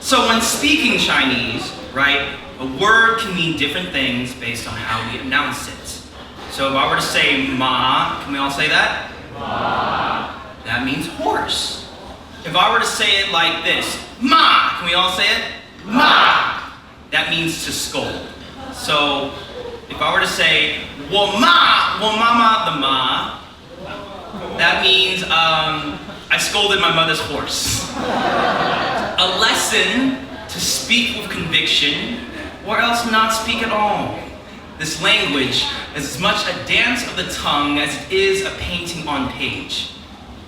So when speaking Chinese, right, a word can mean different things based on how we announce it. So if I were to say ma, can we all say that? Ma. That means horse. If I were to say it like this, ma, can we all say it? Ma. That means to scold. So if I were to say, 我妈妈的妈, that means I scolded my mother's horse. A lesson to speak with conviction, or else not speak at all. This language is as much a dance of the tongue as it is a painting on page.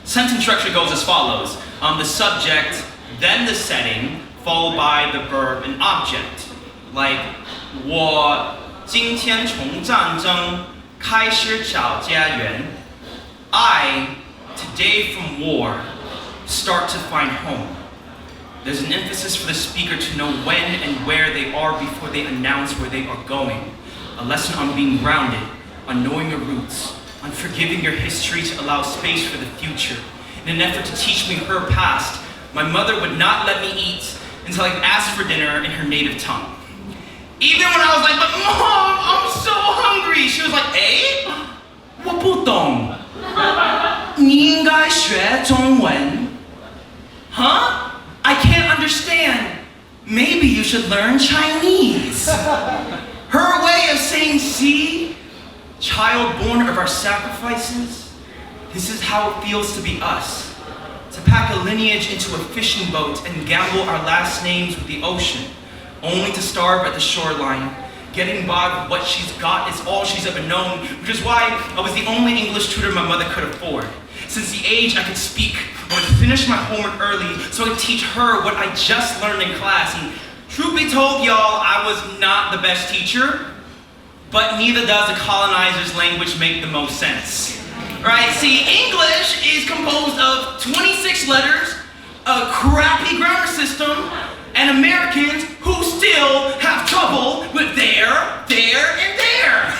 Sentence structure goes as follows. The subject, then the setting, followed by the verb and object. Like, 我今天从战争开始找家园. I, today from war, start to find home. There's an emphasis for the speaker to know when and where they are before they announce where they are going. A lesson on being grounded, on knowing your roots, on forgiving your history to allow space for the future. In an effort to teach me her past, my mother would not let me eat until I asked for dinner in her native tongue. Even when I was like, but Mom, I'm so hungry, she was like, eh? 我不懂. 你应该学中文. Huh? I can't understand. Maybe you should learn Chinese. Her way of saying, see, child born of our sacrifices, this is how it feels to be us. To pack a lineage into a fishing boat and gamble our last names with the ocean, only to starve at the shoreline. Getting by with what she's got is all she's ever known, which is why I was the only English tutor my mother could afford. Since the age I could speak, I would finish my homework early so I could teach her what I just learned in class. And truth be told, y'all, I was not the best teacher, but neither does the colonizer's language make the most sense. Right? See, English is composed of 26 letters, a crappy grammar system, and Americans who still have trouble with there, and there.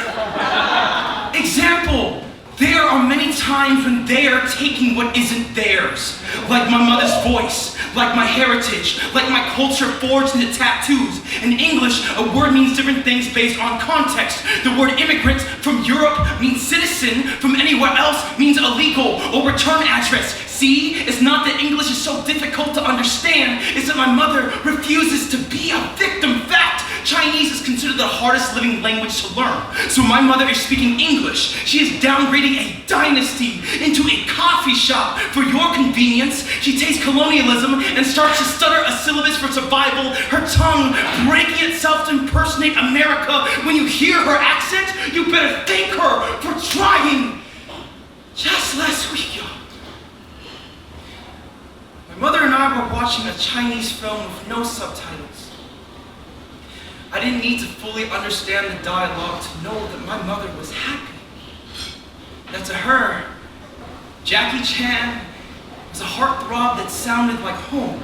Example, there are many times when they are taking what isn't theirs, like my mother's voice, like my heritage, like my culture forged into tattoos. In English, a word means different things based on context. The word immigrant from Europe means citizen, from anywhere else means illegal or return address. See, it's not that English is so difficult to understand, it's that my mother refuses to be a victim. Fact, Chinese is considered the hardest living language to learn. So my mother is speaking English. She is downgrading a dynasty into a coffee shop. For your convenience, she takes colonialism and starts to stutter a syllabus for survival, her tongue breaking itself to impersonate America. When you hear her accent, you better thank her for trying. Just last week, y'all, my mother and I were watching a Chinese film with no subtitles. I didn't need to fully understand the dialogue to know that my mother was happy. That to her, Jackie Chan was a heartthrob that sounded like home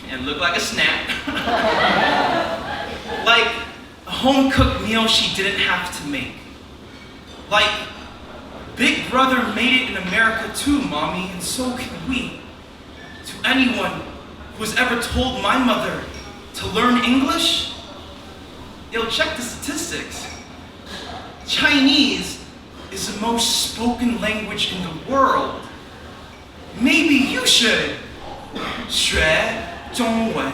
and looked like a snack. Like a home-cooked meal she didn't have to make. Like, Big Brother made it in America too, Mommy, and so can we. To anyone who has ever told my mother to learn English, yo, check the statistics. Chinese is the most spoken language in the world. Maybe you should 学中文.